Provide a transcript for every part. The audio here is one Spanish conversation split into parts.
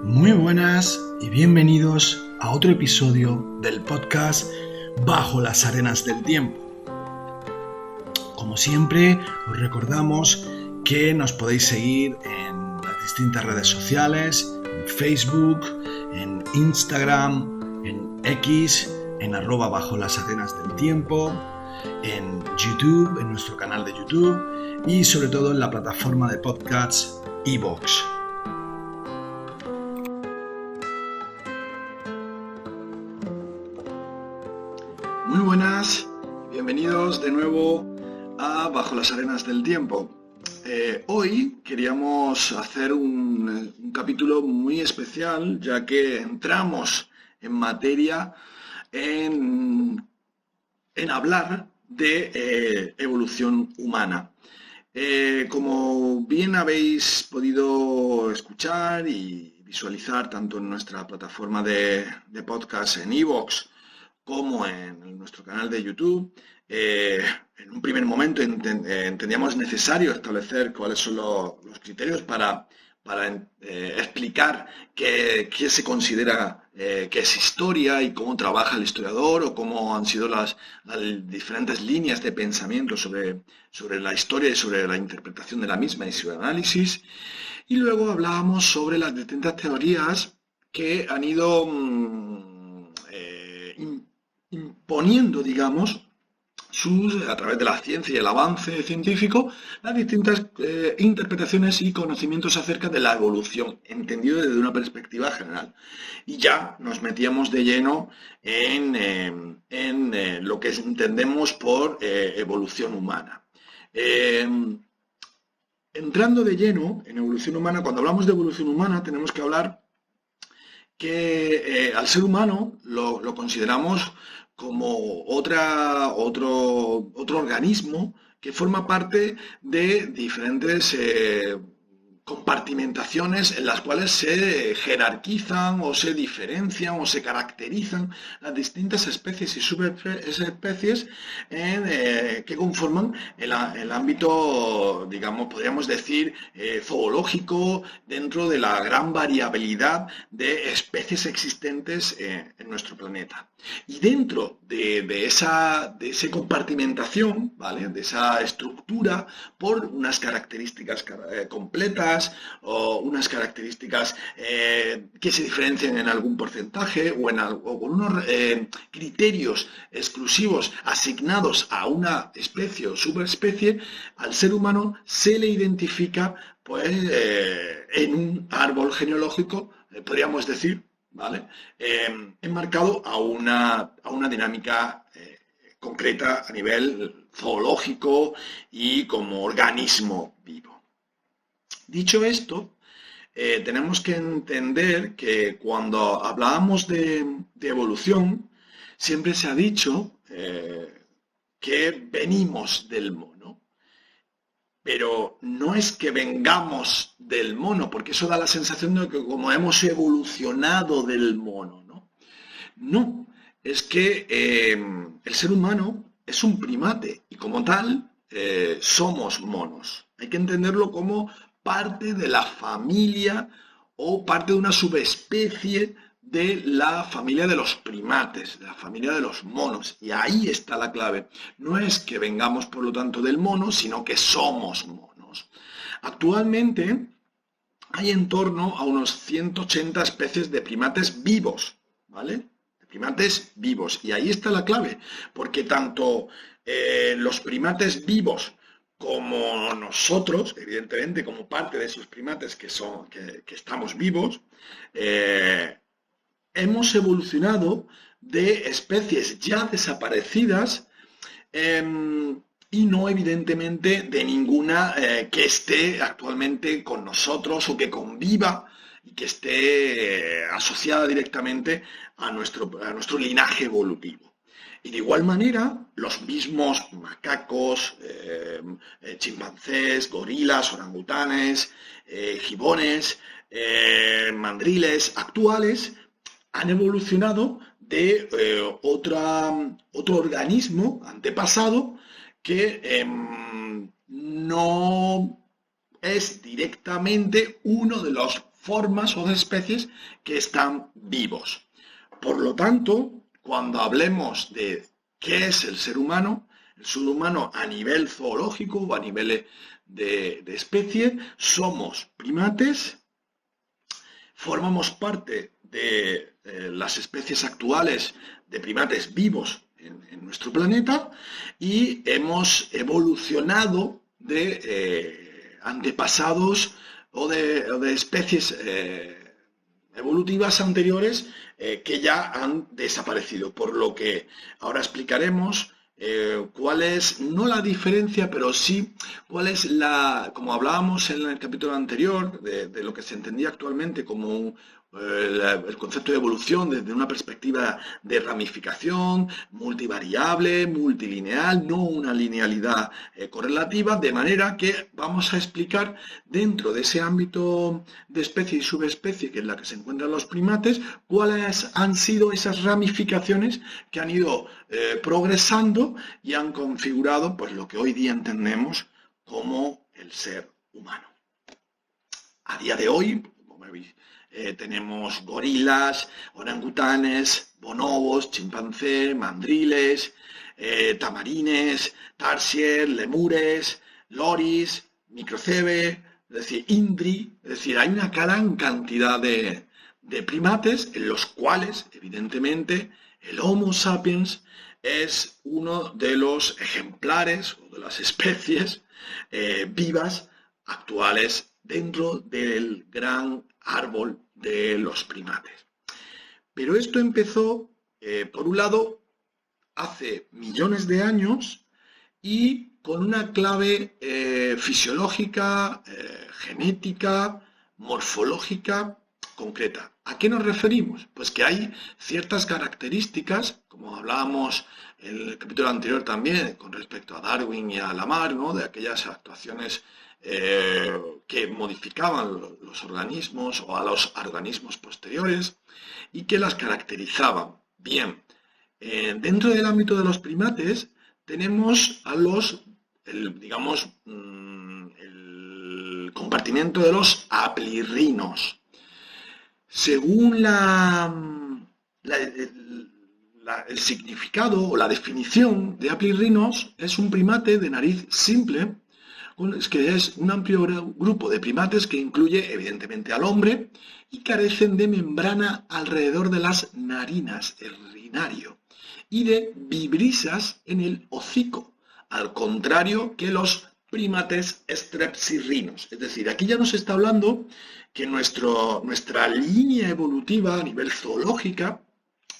Muy buenas y bienvenidos a otro episodio del podcast Bajo las arenas del tiempo. Como siempre, os recordamos que nos podéis seguir en las distintas redes sociales, en Facebook, en Instagram, en X, en @bajo las arenas del tiempo, en YouTube, en nuestro canal de YouTube y sobre todo en la plataforma de podcasts iVoox. Muy buenas, bienvenidos de nuevo a Bajo las arenas del tiempo. Hoy queríamos hacer un capítulo muy especial, ya que entramos en materia en hablar de evolución humana. Como bien habéis podido escuchar y visualizar tanto en nuestra plataforma de podcast en iVoox como en nuestro canal de YouTube, en un primer momento entendíamos necesario establecer cuáles son los criterios para explicar qué se considera que es historia y cómo trabaja el historiador o cómo han sido las diferentes líneas de pensamiento sobre la historia y sobre la interpretación de la misma y su análisis. Y luego hablábamos sobre las distintas teorías que han ido imponiendo, digamos, a través de la ciencia y el avance científico, las distintas interpretaciones y conocimientos acerca de la evolución, entendido desde una perspectiva general. Y ya nos metíamos de lleno en lo que entendemos por evolución humana. Entrando de lleno en evolución humana, cuando hablamos de evolución humana tenemos que hablar que al ser humano lo consideramos como otro organismo que forma parte de diferentes compartimentaciones en las cuales se jerarquizan o se diferencian o se caracterizan las distintas especies y subespecies que conforman el ámbito, digamos, podríamos decir, zoológico, dentro de la gran variabilidad de especies existentes en nuestro planeta. Y dentro de esa compartimentación, ¿vale?, de esa estructura, por unas características completas o unas características que se diferencian en algún porcentaje o con unos criterios exclusivos asignados a una especie o subespecie, al ser humano se le identifica pues en un árbol genealógico, podríamos decir, ¿vale?, enmarcado a una dinámica concreta a nivel zoológico y como organismo vivo. Dicho esto, tenemos que entender que cuando hablábamos de evolución, siempre se ha dicho que venimos del mono. Pero no es que vengamos del mono, porque eso da la sensación de que como hemos evolucionado del mono, ¿no? No, es que el ser humano es un primate y como tal somos monos. Hay que entenderlo como parte de la familia o parte de una subespecie de la familia de los primates, de la familia de los monos. Y ahí está la clave. No es que vengamos, por lo tanto, del mono, sino que somos monos. Actualmente hay en torno a unos 180 especies de primates vivos, ¿vale? De primates vivos. Y ahí está la clave, porque tanto los primates vivos como nosotros, evidentemente, como parte de esos primates que estamos vivos, hemos evolucionado de especies ya desaparecidas y no, evidentemente, de ninguna que esté actualmente con nosotros o que conviva y que esté asociada directamente a nuestro linaje evolutivo. Y de igual manera, los mismos macacos, chimpancés, gorilas, orangutanes, gibones, mandriles actuales han evolucionado de otro organismo antepasado que no es directamente uno de los formas o de especies que están vivos. Por lo tanto, cuando hablemos de qué es el ser humano a nivel zoológico o a nivel de especie, somos primates, formamos parte de las especies actuales de primates vivos en nuestro planeta y hemos evolucionado de antepasados o de especies evolutivas anteriores que ya han desaparecido, por lo que ahora explicaremos cuál es, no la diferencia, pero sí cuál es como hablábamos en el capítulo anterior, de lo que se entendía actualmente como el concepto de evolución desde una perspectiva de ramificación, multivariable, multilineal, no una linealidad correlativa, de manera que vamos a explicar dentro de ese ámbito de especie y subespecie que es la que se encuentran los primates, cuáles han sido esas ramificaciones que han ido progresando y han configurado pues, lo que hoy día entendemos como el ser humano. A día de hoy, como veis, tenemos gorilas, orangutanes, bonobos, chimpancés, mandriles, tamarines, tarsier, lemures, loris, microcebe, es decir, indri, es decir, hay una gran cantidad de primates en los cuales, evidentemente, el Homo sapiens es uno de los ejemplares o de las especies vivas actuales dentro del gran árbol de los primates. Pero esto empezó, por un lado, hace millones de años y con una clave fisiológica, genética, morfológica concreta. ¿A qué nos referimos? Pues que hay ciertas características, como hablábamos en el capítulo anterior también con respecto a Darwin y a Lamarck, ¿no? De aquellas actuaciones que modificaban los organismos o a los organismos posteriores y que las caracterizaban. Bien, dentro del ámbito de los primates tenemos a el compartimiento de los aplirrinos. Según el significado o la definición de aplirrinos, es un primate de nariz simple, que es un amplio grupo de primates que incluye evidentemente al hombre y carecen de membrana alrededor de las narinas, el rinario, y de vibrisas en el hocico, al contrario que los primates strepsirrinos. Es decir, aquí ya nos está hablando que nuestra línea evolutiva a nivel zoológica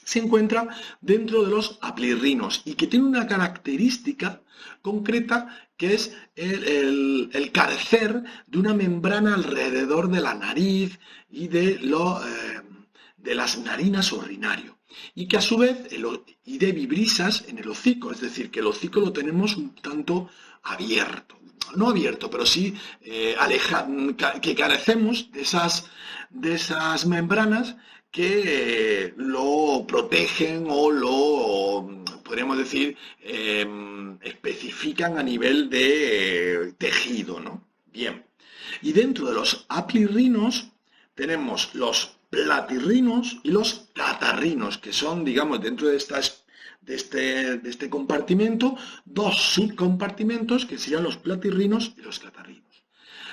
se encuentra dentro de los aplirrinos y que tiene una característica concreta que es el carecer de una membrana alrededor de la nariz y de las narinas o rinario. Y que a su vez, y de vibrisas en el hocico, es decir, que el hocico lo tenemos un tanto abierto. No abierto, pero sí que carecemos de esas membranas que lo protegen o lo, podríamos decir, especifican a nivel de tejido, ¿no? Bien. Y dentro de los aplirrinos tenemos los platirrinos y los catarrinos, que son, digamos, dentro de este compartimento, dos subcompartimentos que serían los platirrinos y los catarrinos.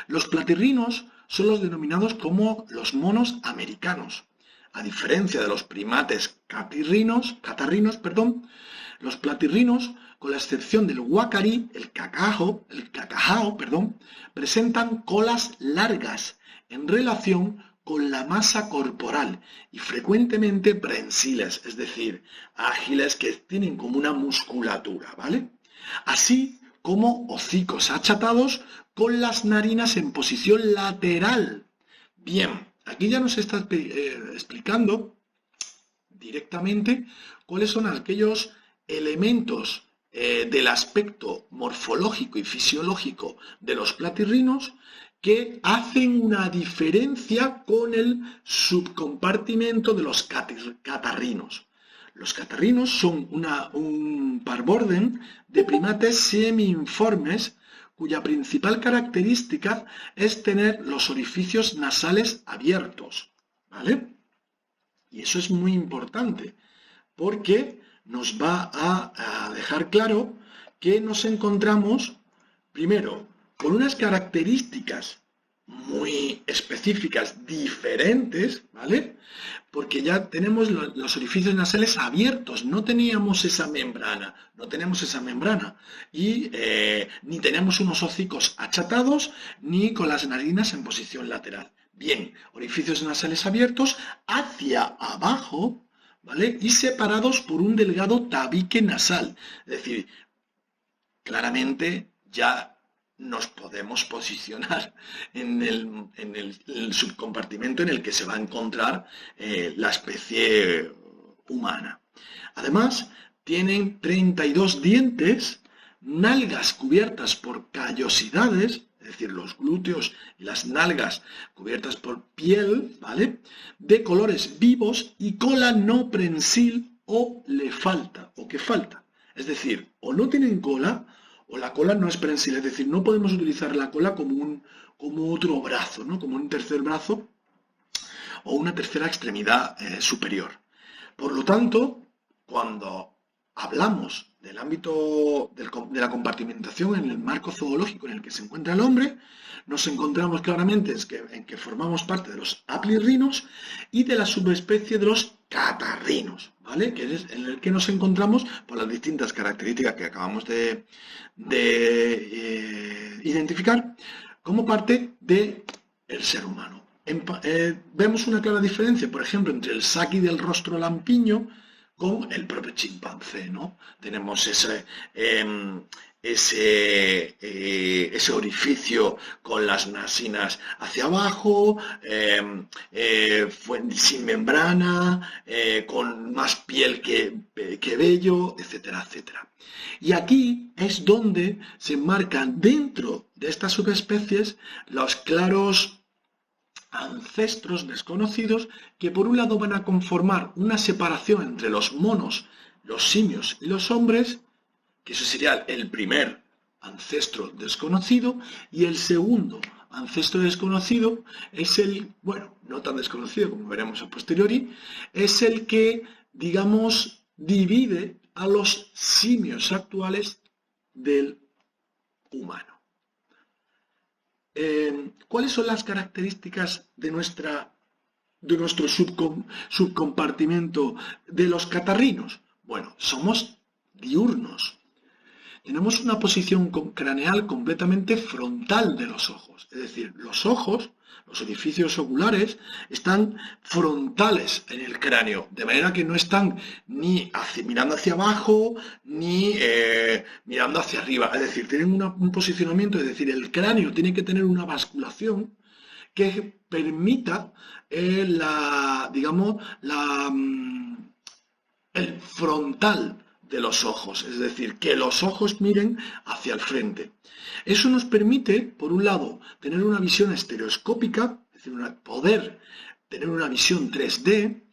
Los platirrinos son los denominados como los monos americanos. A diferencia de los primates catarrinos, los platirrinos, con la excepción del guacarí, el cacajao, presentan colas largas en relación con la masa corporal y frecuentemente prensiles, es decir, ágiles que tienen como una musculatura, ¿vale? Así como hocicos achatados con las narinas en posición lateral. Bien, aquí ya nos está explicando directamente cuáles son aquellos elementos del aspecto morfológico y fisiológico de los platirrinos que hacen una diferencia con el subcompartimento de los catarrinos. Los catarrinos son un parborden de primates semi-informes cuya principal característica es tener los orificios nasales abiertos, ¿vale? Y eso es muy importante, porque nos va a dejar claro que nos encontramos, primero, con unas características muy específicas, diferentes, ¿vale? Porque ya tenemos los orificios nasales abiertos, no teníamos esa membrana, y ni tenemos unos hocicos achatados, ni con las narinas en posición lateral. Bien, orificios nasales abiertos hacia abajo, ¿vale? Y separados por un delgado tabique nasal. Es decir, claramente ya nos podemos posicionar en el subcompartimento en el que se va a encontrar la especie humana. Además, tienen 32 dientes, nalgas cubiertas por callosidades, es decir, los glúteos y las nalgas cubiertas por piel, ¿vale? De colores vivos y cola no prensil o le falta, o que falta. Es decir, o no tienen cola o la cola no es prensil, es decir, no podemos utilizar la cola como otro brazo, ¿no? Como un tercer brazo o una tercera extremidad superior. Por lo tanto, cuando hablamos del ámbito de la compartimentación en el marco zoológico en el que se encuentra el hombre, nos encontramos claramente en que formamos parte de los aplirrinos y de la subespecie de los catarrinos, ¿vale? Que es en el que nos encontramos por las distintas características que acabamos de identificar como parte del ser humano. Vemos una clara diferencia, por ejemplo, entre el saki del rostro lampiño con el propio chimpancé, ¿no? Tenemos ese orificio con las nasinas hacia abajo, sin membrana, con más piel que vello, etcétera, etcétera. Y aquí es donde se enmarcan dentro de estas subespecies los claros ancestros desconocidos que por un lado van a conformar una separación entre los monos, los simios y los hombres, que eso sería el primer ancestro desconocido, y el segundo ancestro desconocido es el, bueno, no tan desconocido como veremos a posteriori, es el que, digamos, divide a los simios actuales del humano. ¿Cuáles son las características de nuestro subcompartimento de los catarrinos? Bueno, somos diurnos. Tenemos una posición craneal completamente frontal de los ojos. Es decir, los ojos, los orificios oculares, están frontales en el cráneo, de manera que no están ni mirando hacia abajo ni mirando hacia arriba. Es decir, tienen un posicionamiento, es decir, el cráneo tiene que tener una basculación que permita el frontal de los ojos, es decir, que los ojos miren hacia el frente. Eso nos permite, por un lado, tener una visión estereoscópica, es decir, poder tener una visión 3D,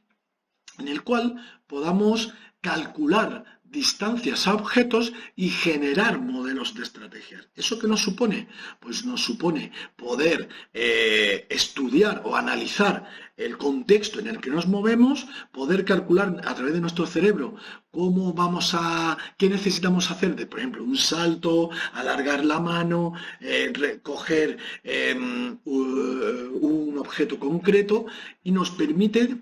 en el cual podamos calcular distancias a objetos y generar modelos de estrategias. ¿Eso qué nos supone? Pues nos supone poder estudiar o analizar el contexto en el que nos movemos, poder calcular a través de nuestro cerebro qué necesitamos hacer, por ejemplo, un salto, alargar la mano, recoger un objeto concreto, y nos permite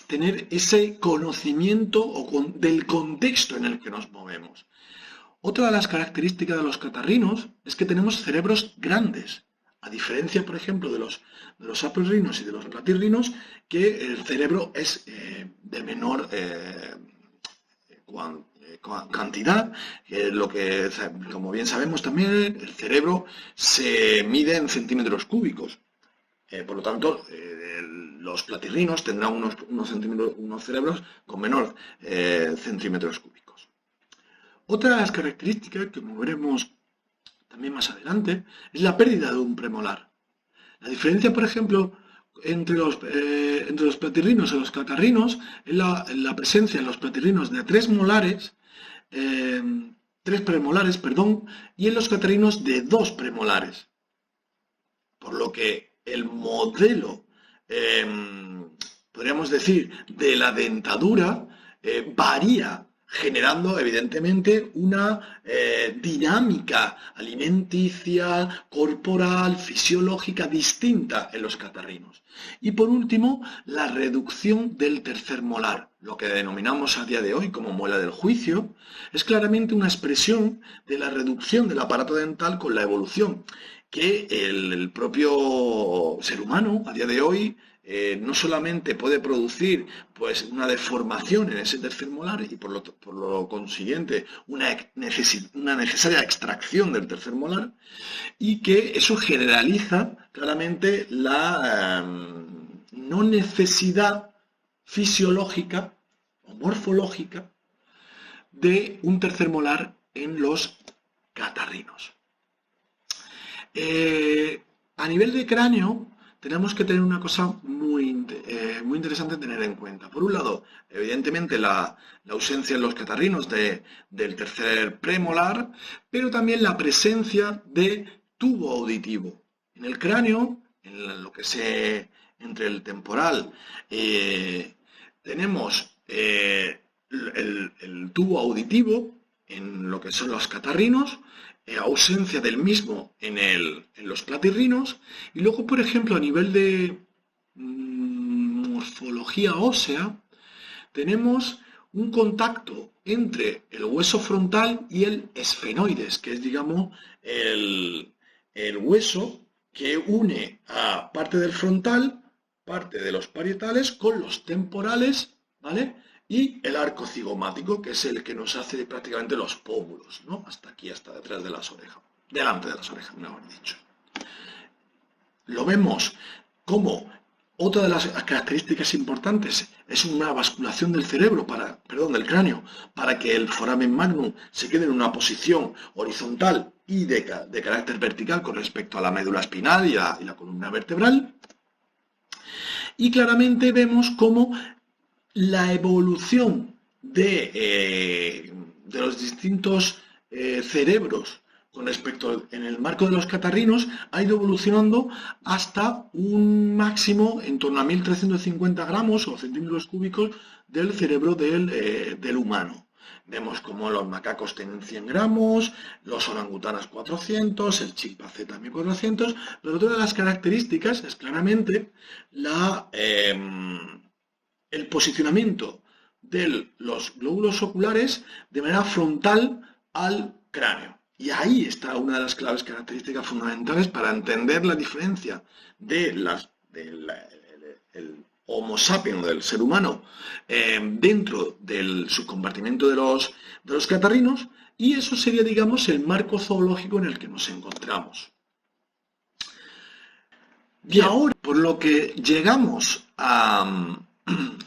tener ese conocimiento del contexto en el que nos movemos. Otra de las características de los catarrinos es que tenemos cerebros grandes, a diferencia, por ejemplo, de los aplirrinos y de los platirrinos, que el cerebro es de menor cantidad. Lo que, como bien sabemos también, el cerebro se mide en centímetros cúbicos. Por lo tanto, los platirrinos tendrán unos cerebros con menor centímetros cúbicos. Otra de las características que veremos también más adelante es la pérdida de un premolar. La diferencia, por ejemplo, entre los platirrinos y los catarrinos es la presencia en los platirrinos de 3 molares 3 premolares, perdón, y en los catarrinos de 2 premolares. Por lo que el modelo, podríamos decir, de la dentadura varía, generando evidentemente una dinámica alimenticia, corporal, fisiológica distinta en los catarrinos. Y por último, la reducción del tercer molar, lo que denominamos a día de hoy como muela del juicio, es claramente una expresión de la reducción del aparato dental con la evolución que el propio ser humano a día de hoy no solamente puede producir pues, una deformación en ese tercer molar y por lo consiguiente una necesaria extracción del tercer molar, y que eso generaliza claramente la no necesidad fisiológica o morfológica de un tercer molar en los catarrinos. A nivel de cráneo, tenemos que tener una cosa muy interesante a tener en cuenta. Por un lado, evidentemente la ausencia en los catarrinos del tercer premolar, pero también la presencia de tubo auditivo. En el cráneo, en lo que se entre el temporal, tenemos el tubo auditivo en lo que son los catarrinos, ausencia del mismo en los platirrinos, y luego, por ejemplo, a nivel de morfología ósea, tenemos un contacto entre el hueso frontal y el esfenoides, que es, digamos, el hueso que une a parte del frontal, parte de los parietales, con los temporales, ¿vale? Y el arco cigomático, que es el que nos hace prácticamente los pómulos, ¿no? Hasta aquí, hasta detrás de las orejas, delante de las orejas, mejor dicho. Lo vemos como otra de las características importantes es una basculación del cerebro, del cráneo, para que el foramen magnum se quede en una posición horizontal y de carácter vertical con respecto a la médula espinal y la columna vertebral. Y claramente vemos cómo la evolución de los distintos cerebros con respecto en el marco de los catarrinos ha ido evolucionando hasta un máximo en torno a 1350 gramos o centímetros cúbicos del cerebro del humano. Vemos como los macacos tienen 100 gramos, los orangutanes 400, el chimpancé también 400, pero otra de las características es claramente el posicionamiento de los glóbulos oculares de manera frontal al cráneo. Y ahí está una de las claves características fundamentales para entender la diferencia del Homo sapiens, del ser humano, dentro del subcompartimento de los catarrinos, y eso sería, digamos, el marco zoológico en el que nos encontramos. Y ahora, por lo que llegamos a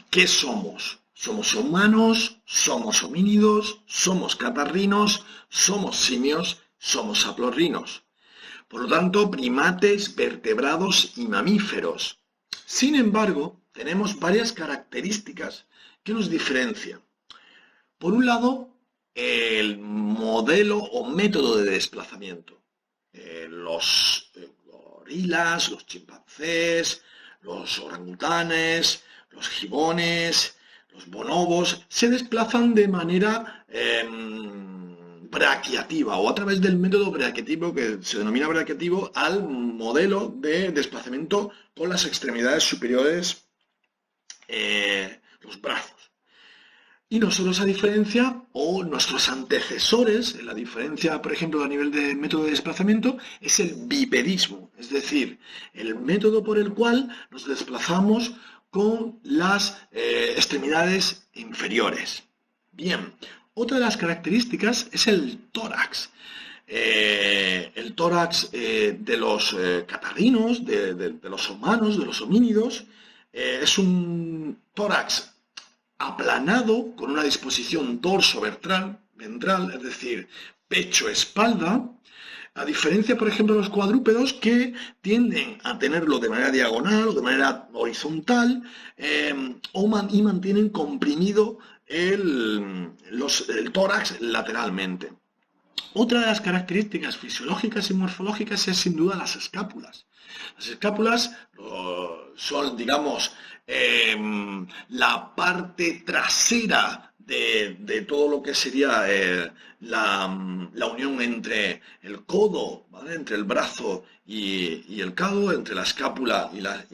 ¿qué somos? ¿Somos humanos? ¿Somos homínidos? ¿Somos catarrinos? ¿Somos simios? ¿Somos haplorrinos? Por lo tanto, primates, vertebrados y mamíferos. Sin embargo, tenemos varias características que nos diferencian. Por un lado, el modelo o método de desplazamiento. Los gorilas, los chimpancés, los orangutanes, los gibones, los bonobos, se desplazan de manera braquiativa o a través del método braquiativo, que se denomina braquiativo, al modelo de desplazamiento con las extremidades superiores, los brazos. Y nosotros, a diferencia, o nuestros antecesores, la diferencia, por ejemplo, a nivel de método de desplazamiento, es el bipedismo, es decir, el método por el cual nos desplazamos con las extremidades inferiores. Bien, otra de las características es el tórax. El tórax de los catarrinos, de los humanos, de los homínidos, es un tórax aplanado con una disposición dorso-ventral, es decir, pecho-espalda, a diferencia, por ejemplo, de los cuadrúpedos que tienden a tenerlo de manera diagonal o de manera horizontal y mantienen comprimido el tórax lateralmente. Otra de las características fisiológicas y morfológicas es sin duda las escápulas. Las escápulas son, digamos, la parte trasera de todo lo que sería la unión entre el codo, ¿vale? Entre el brazo y el codo, entre la escápula y la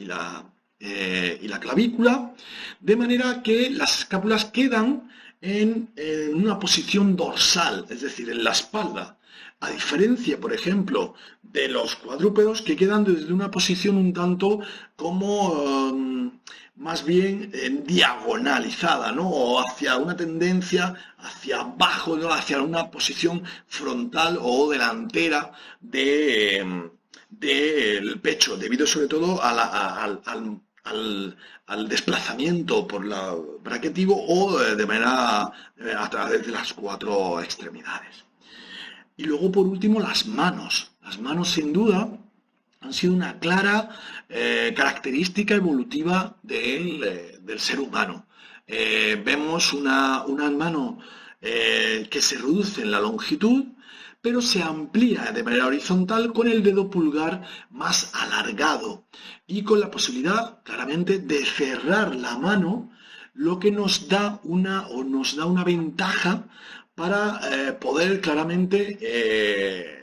clavícula, de manera que las escápulas quedan en una posición dorsal, es decir, en la espalda, a diferencia, por ejemplo, de los cuadrúpedos que quedan desde una posición un tanto como más bien diagonalizada, ¿no? O hacia una tendencia hacia abajo, ¿no? Hacia una posición frontal o delantera del pecho, debido sobre todo al desplazamiento por la braquetivo o de manera a través de las cuatro extremidades. Y luego, por último, las manos. Las manos, sin duda, han sido una clara característica evolutiva del ser humano. Vemos una mano que se reduce en la longitud, pero se amplía de manera horizontal con el dedo pulgar más alargado y con la posibilidad, claramente, de cerrar la mano, lo que nos da una ventaja para poder claramente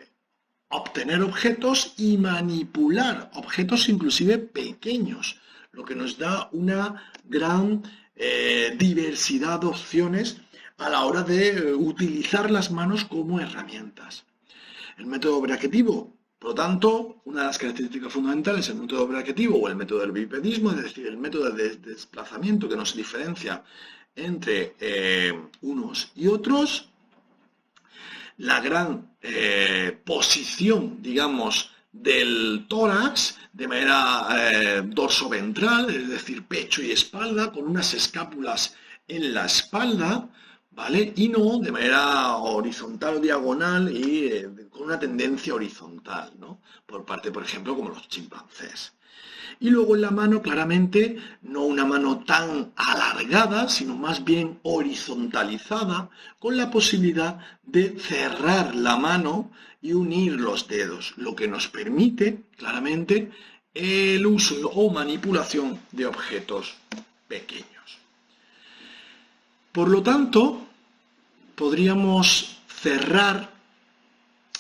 obtener objetos y manipular objetos inclusive pequeños, lo que nos da una gran diversidad de opciones a la hora de utilizar las manos como herramientas. El método braquetivo, por lo tanto, una de las características fundamentales del método braquetivo o el método del bipedismo, es decir, el método de desplazamiento que nos diferencia entre unos y otros, la gran posición, digamos, del tórax de manera dorso-ventral, es decir, pecho y espalda, con unas escápulas en la espalda, ¿vale? Y no de manera horizontal o diagonal y con una tendencia horizontal, ¿no? Por parte, por ejemplo, como los chimpancés. Y luego en la mano, claramente, no una mano tan alargada, sino más bien horizontalizada, con la posibilidad de cerrar la mano y unir los dedos, lo que nos permite, claramente, el uso o manipulación de objetos pequeños. Por lo tanto, podríamos cerrar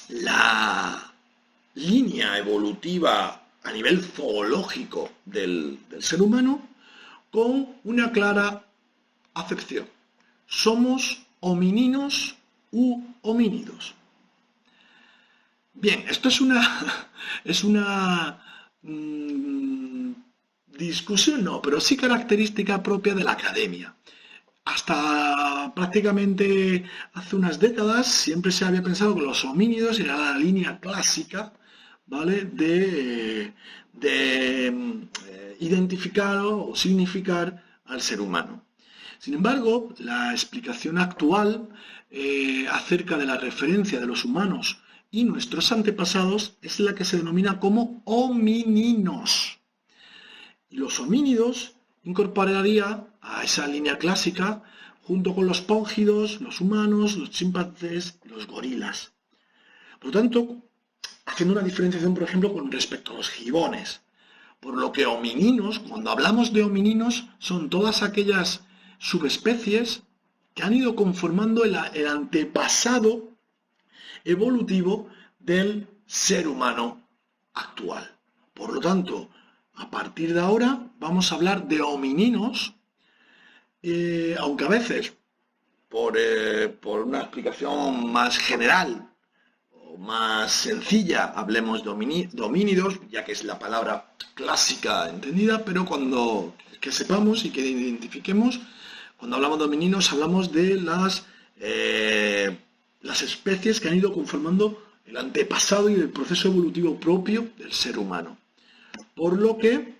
la línea evolutiva a nivel zoológico del ser humano con una clara acepción. Somos homininos u homínidos. Bien, esto es una discusión, no, pero sí característica propia de la academia. Hasta prácticamente hace unas décadas siempre se había pensado que los homínidos era la línea clásica, ¿vale? de identificar o significar al ser humano. Sin embargo, la explicación actual acerca de la referencia de los humanos y nuestros antepasados es la que se denomina como homininos. Y los homínidos incorporaría a esa línea clásica junto con los póngidos, los humanos, los chimpancés, los gorilas. Por lo tanto, haciendo una diferenciación, por ejemplo, con respecto a los gibones. Por lo que homininos, cuando hablamos de homininos, son todas aquellas subespecies que han ido conformando el antepasado evolutivo del ser humano actual. Por lo tanto, a partir de ahora vamos a hablar de homininos, aunque a veces, por una explicación más general o más sencilla, hablemos de homínidos, ya que es la palabra clásica entendida, pero que sepamos y que identifiquemos, cuando hablamos de homininos hablamos de las especies que han ido conformando el antepasado y el proceso evolutivo propio del ser humano. Por lo que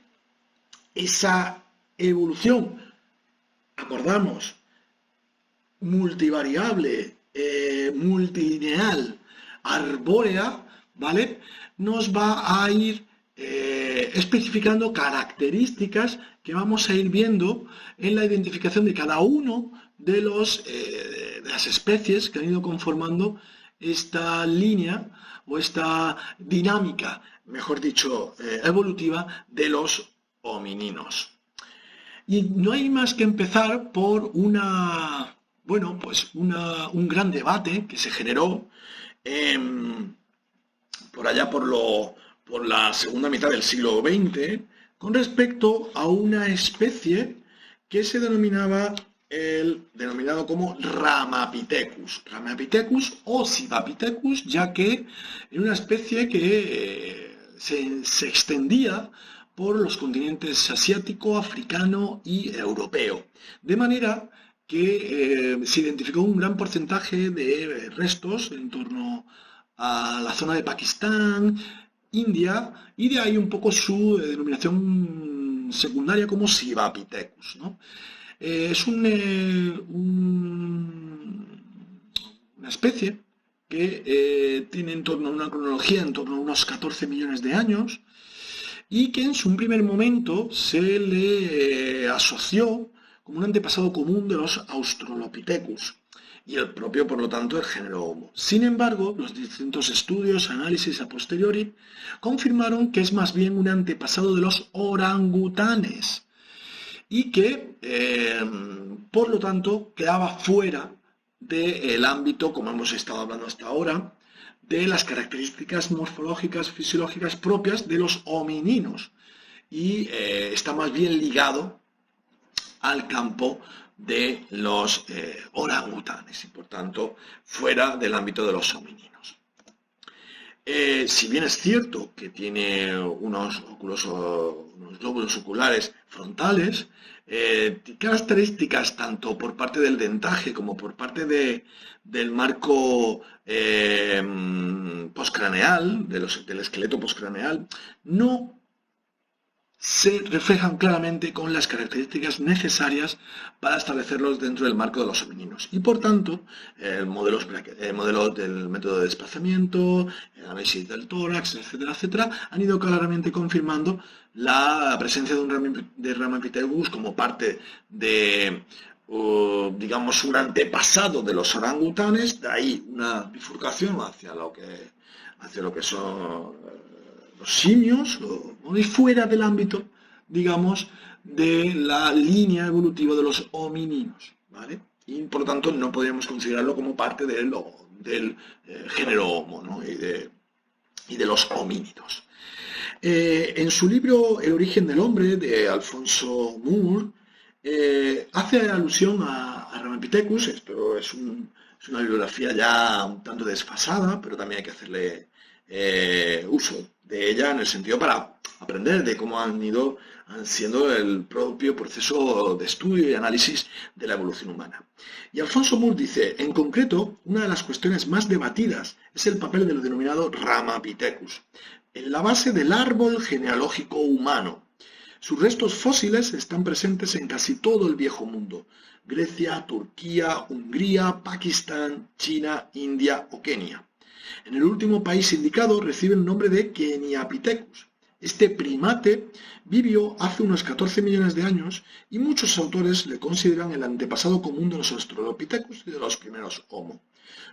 esa evolución, acordamos, multivariable, multilineal, arbórea, ¿vale? Nos va a ir especificando características que vamos a ir viendo en la identificación de cada uno de las especies que han ido conformando esta línea o esta dinámica, mejor dicho, evolutiva de los homininos. Y no hay más que empezar por un gran debate que se generó por allá por la segunda mitad del siglo XX con respecto a una especie que se denominado como Ramapithecus o Sivapithecus, ya que era una especie que se extendía por los continentes asiático, africano y europeo. De manera que se identificó un gran porcentaje de restos en torno a la zona de Pakistán, India, y de ahí un poco su denominación secundaria como Sivapithecus, ¿no? Es una especie que tiene en torno a una cronología en torno a unos 14 millones de años, y que en su primer momento se le asoció como un antepasado común de los Australopithecus y el propio, por lo tanto, el género Homo. Sin embargo, los distintos estudios, análisis a posteriori, confirmaron que es más bien un antepasado de los orangutanes y que, por lo tanto, quedaba fuera del ámbito, como hemos estado hablando hasta ahora, de las características morfológicas, fisiológicas propias de los homininos, y está más bien ligado al campo de los orangutanes y, por tanto, fuera del ámbito de los homininos. Si bien es cierto que tiene unos lóbulos oculares frontales, características tanto por parte del dentaje como por parte del marco postcraneal, del esqueleto postcraneal, no se reflejan claramente con las características necesarias para establecerlos dentro del marco de los homininos. Y por tanto, el modelo del método de desplazamiento, el análisis del tórax, etcétera, etcétera, han ido claramente confirmando la presencia de Ramapithecus como parte de, digamos, un antepasado de los orangutanes, de ahí una bifurcación hacia lo que son los simios, y fuera del ámbito, digamos, de la línea evolutiva de los homininos, ¿vale? Y por lo tanto no podríamos considerarlo como parte del género Homo, ¿no? y de los homínidos. En su libro El origen del hombre, de Alfonso Moore, hace alusión a Ramapithecus. Esto es una bibliografía ya un tanto desfasada, pero también hay que hacerle uso de ella en el sentido para aprender de cómo han siendo el propio proceso de estudio y análisis de la evolución humana. Y Alfonso Moore dice: en concreto, una de las cuestiones más debatidas es el papel del denominado Ramapithecus en la base del árbol genealógico humano. Sus restos fósiles están presentes en casi todo el viejo mundo: Grecia, Turquía, Hungría, Pakistán, China, India o Kenia. En el último país indicado recibe el nombre de Keniapithecus. Este primate vivió hace unos 14 millones de años y muchos autores le consideran el antepasado común de los Australopithecus y de los primeros Homo.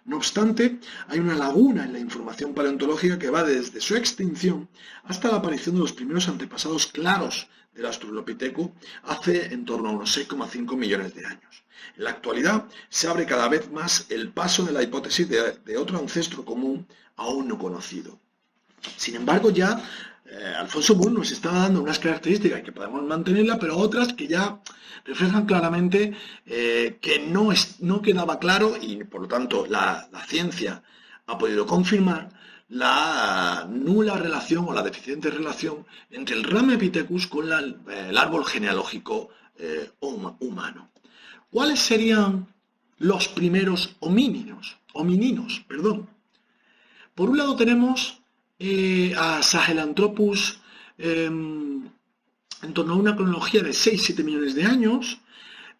No obstante, hay una laguna en la información paleontológica que va desde su extinción hasta la aparición de los primeros antepasados claros del Australopithecus hace en torno a unos 6,5 millones de años. En la actualidad se abre cada vez más el paso de la hipótesis de otro ancestro común aún no conocido. Sin embargo, ya Alfonso Moore nos está dando unas características que podemos mantenerla, pero otras que ya reflejan claramente que no quedaba claro, y por lo tanto la ciencia ha podido confirmar la nula relación o la deficiente relación entre el Ramapithecus con el árbol genealógico humano. ¿Cuáles serían los primeros homininos? Por un lado tenemos a Sahelanthropus en torno a una cronología de 6-7 millones de años.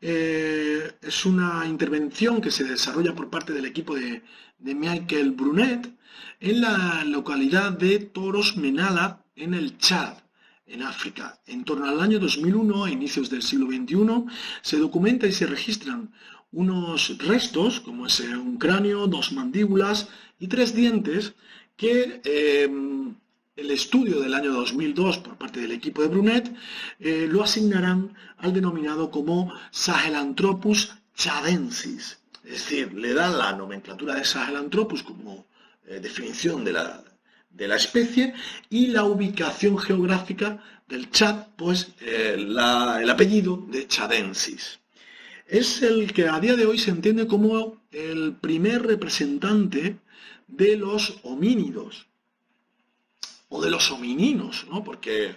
Es una intervención que se desarrolla por parte del equipo de Michael Brunet en la localidad de Toros Menala, en el Chad, en África. En torno al año 2001, a inicios del siglo XXI, se documenta y se registran unos restos, como es un cráneo, 2 mandíbulas y 3 dientes, que el estudio del año 2002 por parte del equipo de Brunet lo asignarán al denominado como Sahelanthropus chadensis. Es decir, le dan la nomenclatura de Sahelanthropus como definición de la especie y la ubicación geográfica del Chad, pues el apellido de chadensis. Es el que a día de hoy se entiende como el primer representante de los homínidos o de los homininos, ¿no? Porque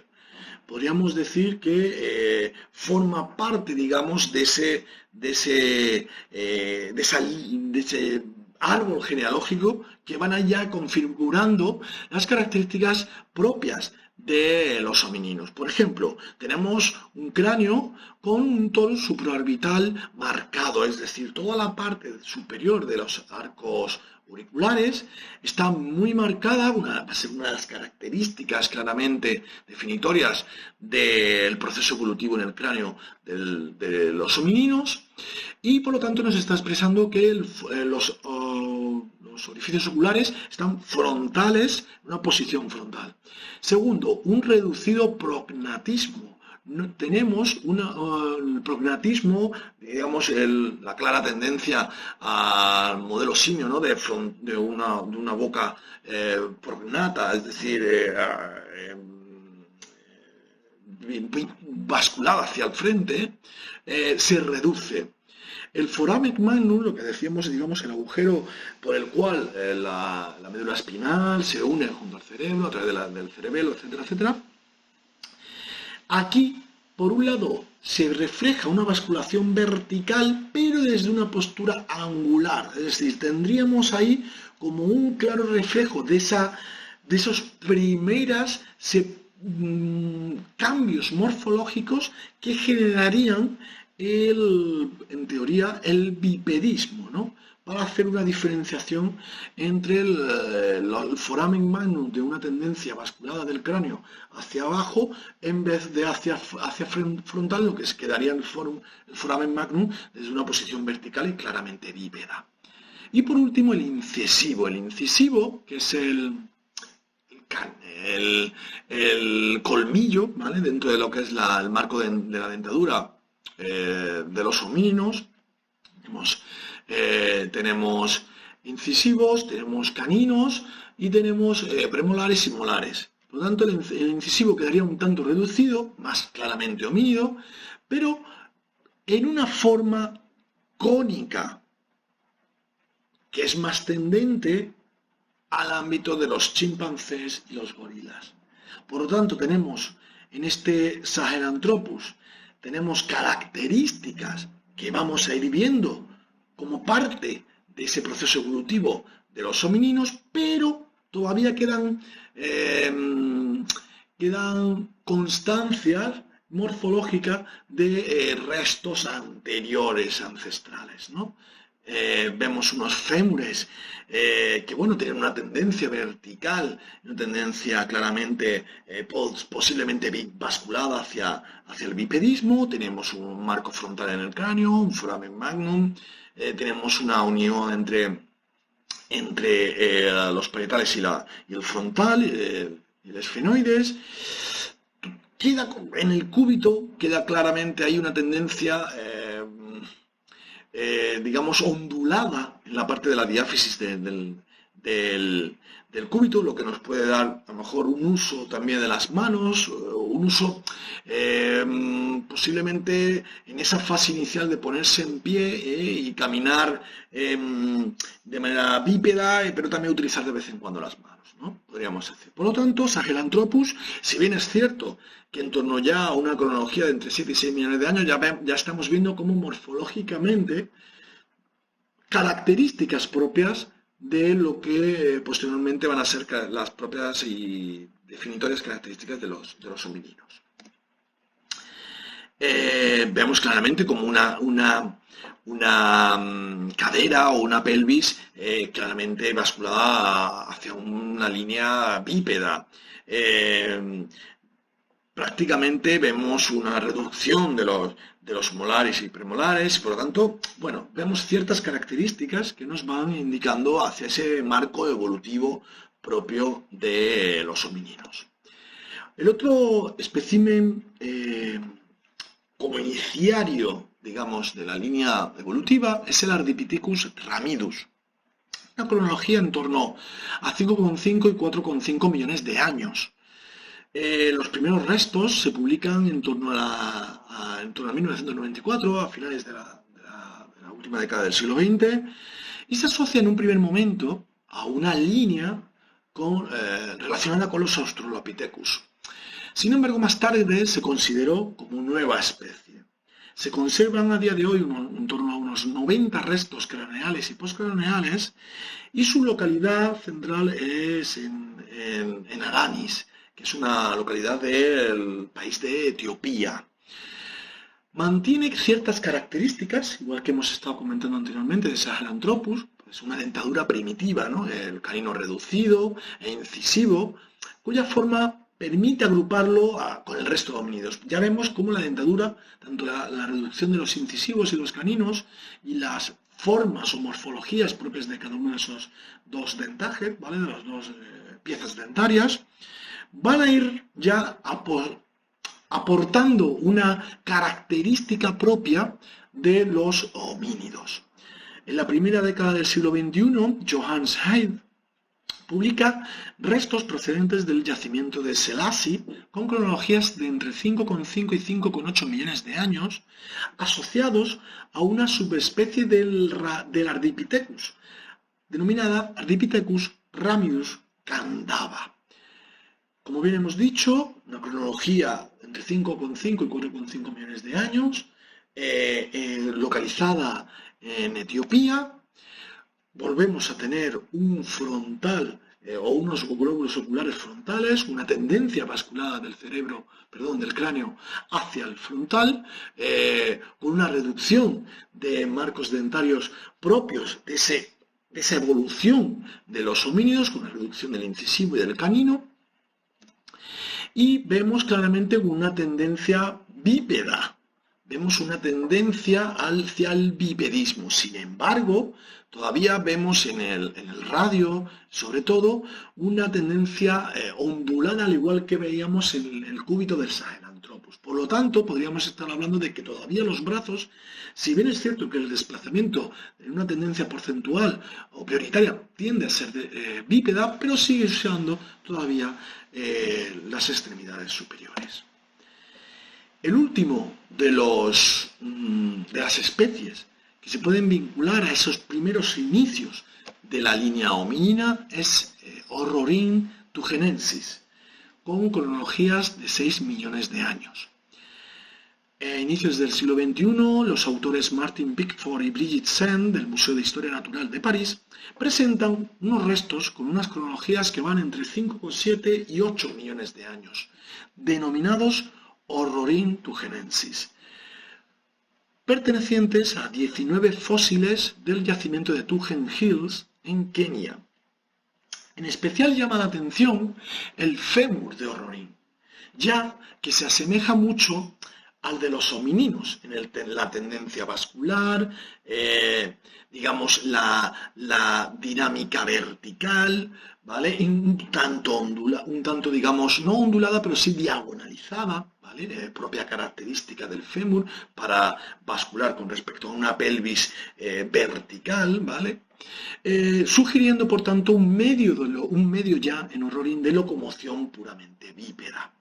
podríamos decir que forma parte, digamos, de ese árbol genealógico que van allá configurando las características propias de los homininos. Por ejemplo, tenemos un cráneo con un tono supraorbital marcado, es decir, toda la parte superior de los arcos auriculares está muy marcada, va a ser una de las características claramente definitorias del proceso evolutivo en el cráneo de los homininos, y por lo tanto nos está expresando que los orificios oculares están frontales, en una posición frontal. Segundo, un reducido prognatismo. Tenemos el prognatismo, digamos, la clara tendencia al modelo simio, ¿no? de una boca prognata, es decir, basculada hacia el frente, se reduce. El foramen magnum, lo que decíamos, digamos, el agujero por el cual la médula espinal se une junto al cerebro a través del cerebelo, etcétera, etcétera. Aquí, por un lado, se refleja una basculación vertical, pero desde una postura angular. Es decir, tendríamos ahí como un claro reflejo de esos primeros cambios morfológicos que generarían en teoría, el bipedismo, ¿no? Para hacer una diferenciación entre el foramen magnum de una tendencia basculada del cráneo hacia abajo en vez de hacia frontal, lo que quedaría el foramen magnum desde una posición vertical y claramente bípeda. Y por último, el incisivo. El incisivo, que es el colmillo, ¿vale? Dentro de lo que es el marco de la dentadura de los homíninos. Tenemos incisivos, tenemos caninos y tenemos premolares y molares. Por lo tanto, el incisivo quedaría un tanto reducido, más claramente homínido, pero en una forma cónica, que es más tendente al ámbito de los chimpancés y los gorilas. Por lo tanto, tenemos en este Sahelanthropus tenemos características que vamos a ir viendo como parte de ese proceso evolutivo de los homininos, pero todavía quedan constancias morfológicas de restos anteriores ancestrales, ¿no? Vemos unos fémures que, bueno, tienen una tendencia vertical, una tendencia claramente, posiblemente basculada hacia el bipedismo. Tenemos un marco frontal en el cráneo, un foramen magnum, tenemos una unión entre los parietales y el frontal, y el esfenoides. En el cúbito queda claramente ahí una tendencia digamos, ondulada en la parte de la diáfisis del cúbito, lo que nos puede dar a lo mejor un uso también de las manos, un uso posiblemente en esa fase inicial de ponerse en pie y caminar de manera bípeda, pero también utilizar de vez en cuando las manos, ¿no? Podríamos decir. Por lo tanto, Sahelanthropus, si bien es cierto que en torno ya a una cronología de entre 7 y 6 millones de años ya estamos viendo cómo morfológicamente características propias de lo que posteriormente van a ser las propias y definitorias características de los homininos. Vemos claramente como una cadera o una pelvis claramente basculada hacia una línea bípeda. prácticamente vemos una reducción de los molares y premolares, por lo tanto, bueno, vemos ciertas características que nos van indicando hacia ese marco evolutivo propio de los homínidos. El otro espécimen como iniciario, digamos, de la línea evolutiva es el Ardipithecus ramidus. Una cronología en torno a 5,5 y 4,5 millones de años. Los primeros restos se publican en torno a 1994, a finales de la última década del siglo XX, y se asocia en un primer momento a una línea relacionada con los Australopithecus. Sin embargo, más tarde se consideró como nueva especie. Se conservan a día de hoy en torno a unos 90 restos craneales y postcraneales, y su localidad central es en Aranis, que es una localidad del país de Etiopía. Mantiene ciertas características, igual que hemos estado comentando anteriormente, de Sahelanthropus, pues una dentadura primitiva, ¿no? El canino reducido e incisivo, cuya forma permite agruparlo con el resto de homínidos. Ya vemos cómo la dentadura, tanto la reducción de los incisivos y los caninos, y las formas o morfologías propias de cada uno de esos dos dentajes, ¿vale? De las dos piezas dentarias, van a ir ya aportando una característica propia de los homínidos. En la primera década del siglo XXI, Johannes Heide publica restos procedentes del yacimiento de Selassie con cronologías de entre 5,5 y 5,8 millones de años, asociados a una subespecie del Ardipithecus, denominada Ardipithecus ramidus candaba. Como bien hemos dicho, una cronología entre 5,5 y 4,5 millones de años, localizada en Etiopía. Volvemos a tener un frontal o unos glóbulos oculares frontales, una tendencia vasculada del del cráneo hacia el frontal, con una reducción de marcos dentarios propios de esa evolución de los homínidos, con una reducción del incisivo y del canino. Y vemos claramente una tendencia bípeda, vemos una tendencia hacia el bipedismo. Sin embargo, todavía vemos en el radio, sobre todo, una tendencia ondulada, al igual que veíamos en el cúbito del Sahelanthropus. Por lo tanto, podríamos estar hablando de que todavía los brazos, si bien es cierto que el desplazamiento en una tendencia porcentual o prioritaria tiende a ser bípeda, pero sigue usando todavía las extremidades superiores. El último de las especies que se pueden vincular a esos primeros inicios de la línea homínida es Horrorin tugenensis, con cronologías de 6 millones de años. A inicios del siglo XXI, los autores Martin Pickford y Brigitte Sen del Museo de Historia Natural de París presentan unos restos con unas cronologías que van entre 5,7 y 8 millones de años, denominados Horrorin tugenensis, pertenecientes a 19 fósiles del yacimiento de Tugen Hills en Kenia. En especial llama la atención el fémur de Horrorin, ya que se asemeja mucho al de los homininos, en la tendencia vascular, digamos, la dinámica vertical, ¿vale? Un tanto, digamos, no ondulada, pero sí diagonalizada, ¿vale? Propia característica del fémur para vascular con respecto a una pelvis vertical, ¿vale? Sugiriendo, por tanto, un medio ya en Horrorin de locomoción puramente bípeda.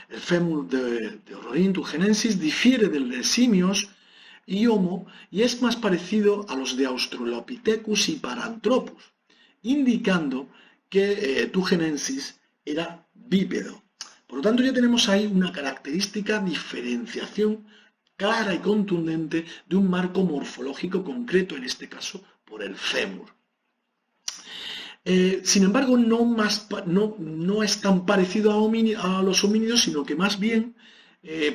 El fémur de Horrorin tugenensis difiere del de simios y Homo y es más parecido a los de Australopithecus y Paranthropus, indicando que tugenensis era bípedo. Por lo tanto, ya tenemos ahí una característica diferenciación clara y contundente de un marco morfológico concreto, en este caso por el fémur. Sin embargo, no es tan parecido a los homínidos, sino que más bien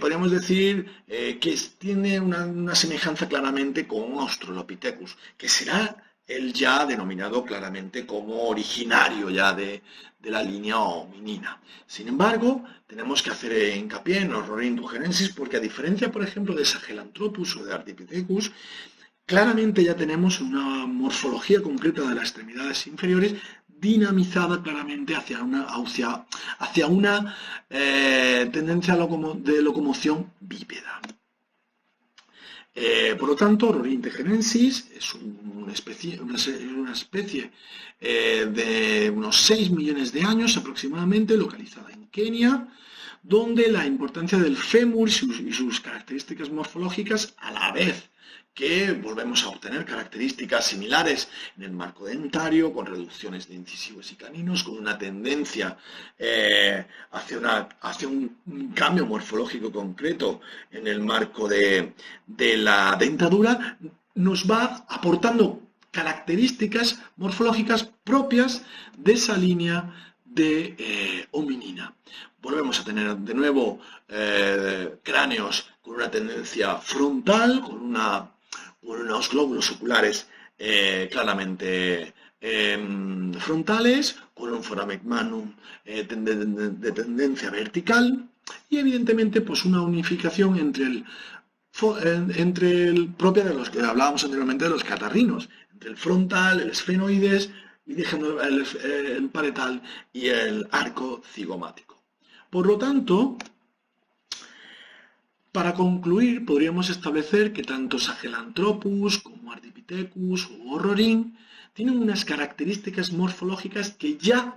podríamos decir que tiene una semejanza claramente con Australopithecus, que será el ya denominado claramente como originario ya de la línea hominina. Sin embargo, tenemos que hacer hincapié en Ororhynchogenesis porque a diferencia, por ejemplo, de Sahelanthropus o de Ardipithecus, claramente ya tenemos una morfología concreta de las extremidades inferiores dinamizada claramente hacia una tendencia de locomoción bípeda. Por lo tanto, Ororhynchogenesis es una especie de unos 6 millones de años aproximadamente, localizada en Kenia, donde la importancia del fémur y sus características morfológicas, a la vez que volvemos a obtener características similares en el marco dentario, con reducciones de incisivos y caninos, con una tendencia hacia un cambio morfológico concreto en el marco de la dentadura, nos va aportando características morfológicas propias de esa línea de hominina. Volvemos a tener de nuevo cráneos con una tendencia frontal, con unos glóbulos oculares claramente frontales, con un foramen magnum de tendencia vertical y evidentemente pues una unificación propia de los que hablábamos anteriormente de los catarrinos, entre el frontal, el esfenoides y dejando el parietal y el arco cigomático. Por lo tanto, para concluir, podríamos establecer que tanto Sahelanthropus como Ardipithecus o Orrorin tienen unas características morfológicas que ya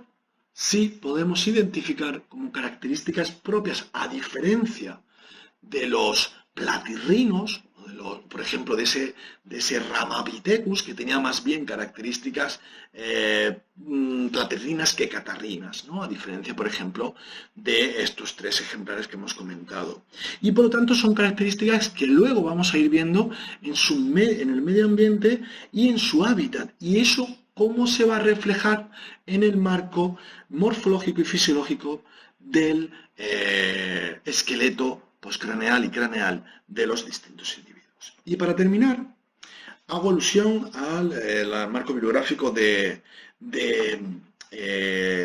sí podemos identificar como características propias, a diferencia de los platirrinos, por ejemplo, de ese Ramapithecus, que tenía más bien características platirrinas que catarrinas, ¿no? A diferencia, por ejemplo, de estos tres ejemplares que hemos comentado. Y por lo tanto son características que luego vamos a ir viendo en el medio ambiente y en su hábitat. Y eso, ¿cómo se va a reflejar en el marco morfológico y fisiológico del esqueleto postcraneal y craneal de los distintos individuos? Y para terminar, hago alusión al marco bibliográfico de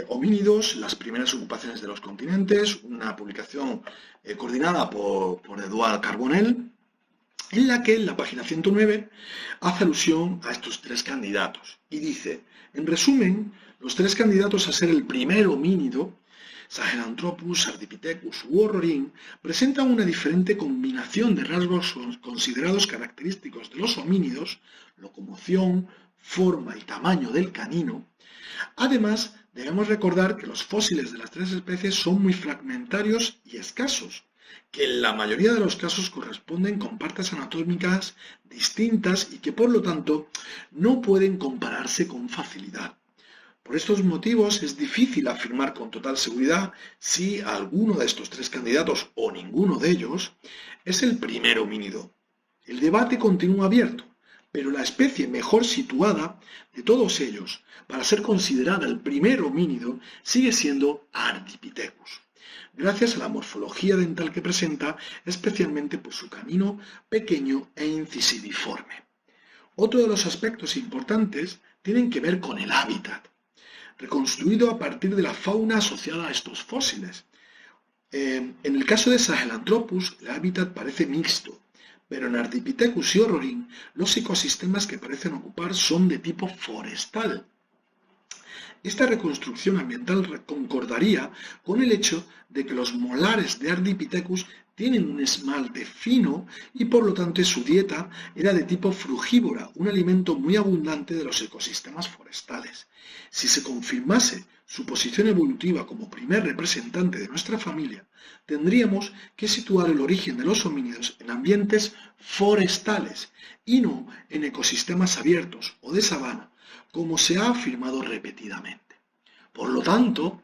homínidos, las primeras ocupaciones de los continentes, una publicación coordinada por Eduard Carbonell, en la que en la página 109 hace alusión a estos tres candidatos y dice, en resumen, los tres candidatos a ser el primer homínido, Sahelanthropus, Ardipithecus u Orrorin, presentan una diferente combinación de rasgos considerados característicos de los homínidos, locomoción, forma y tamaño del canino. Además, debemos recordar que los fósiles de las tres especies son muy fragmentarios y escasos, que en la mayoría de los casos corresponden con partes anatómicas distintas y que por lo tanto no pueden compararse con facilidad. Por estos motivos es difícil afirmar con total seguridad si alguno de estos tres candidatos o ninguno de ellos es el primer homínido. El debate continúa abierto, pero la especie mejor situada de todos ellos para ser considerada el primer homínido sigue siendo Ardipithecus, gracias a la morfología dental que presenta, especialmente por su canino pequeño e incisiviforme. Otro de los aspectos importantes tienen que ver con el hábitat, reconstruido a partir de la fauna asociada a estos fósiles. En el caso de Sahelanthropus, el hábitat parece mixto, pero en Ardipithecus y Orrorin, los ecosistemas que parecen ocupar son de tipo forestal. Esta reconstrucción ambiental concordaría con el hecho de que los molares de Ardipithecus tienen un esmalte fino y por lo tanto su dieta era de tipo frugívora, un alimento muy abundante de los ecosistemas forestales. Si se confirmase su posición evolutiva como primer representante de nuestra familia, tendríamos que situar el origen de los homínidos en ambientes forestales y no en ecosistemas abiertos o de sabana, como se ha afirmado repetidamente. Por lo tanto,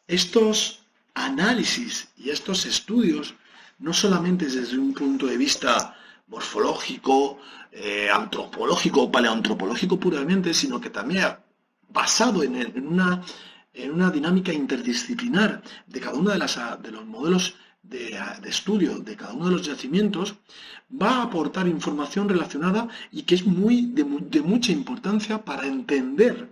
estos análisis y estos estudios, no solamente desde un punto de vista morfológico, antropológico o paleoantropológico puramente, sino que también basado en una dinámica interdisciplinar de cada uno de los modelos de estudio de cada uno de los yacimientos va a aportar información relacionada y que es de mucha importancia para entender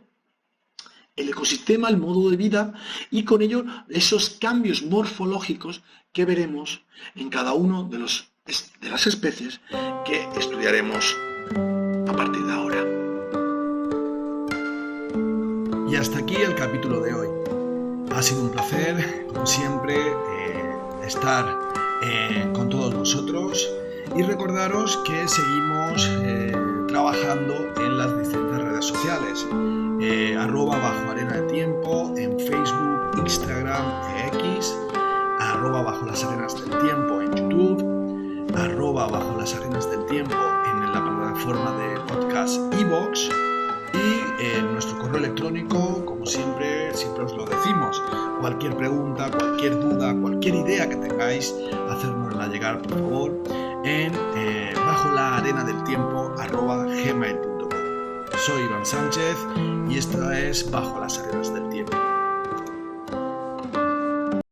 el ecosistema, el modo de vida y con ello esos cambios morfológicos que veremos en cada uno de las especies que estudiaremos a partir de ahora. Y hasta aquí el capítulo de hoy. Ha sido un placer, como siempre, estar con todos vosotros y recordaros que seguimos trabajando en las distintas redes sociales. @bajo arena de tiempo en Facebook, Instagram e X, @bajo las arenas del tiempo en YouTube, @bajo las arenas del tiempo en la plataforma de podcast iVoox y nuestro correo electrónico, como siempre os lo decimos. Cualquier pregunta, cualquier duda, cualquier idea que tengáis, hacérnosla llegar por favor en bajo la arena del tiempo @gmail.com. Soy Iván Sánchez y esto es Bajo las Arenas del Tiempo.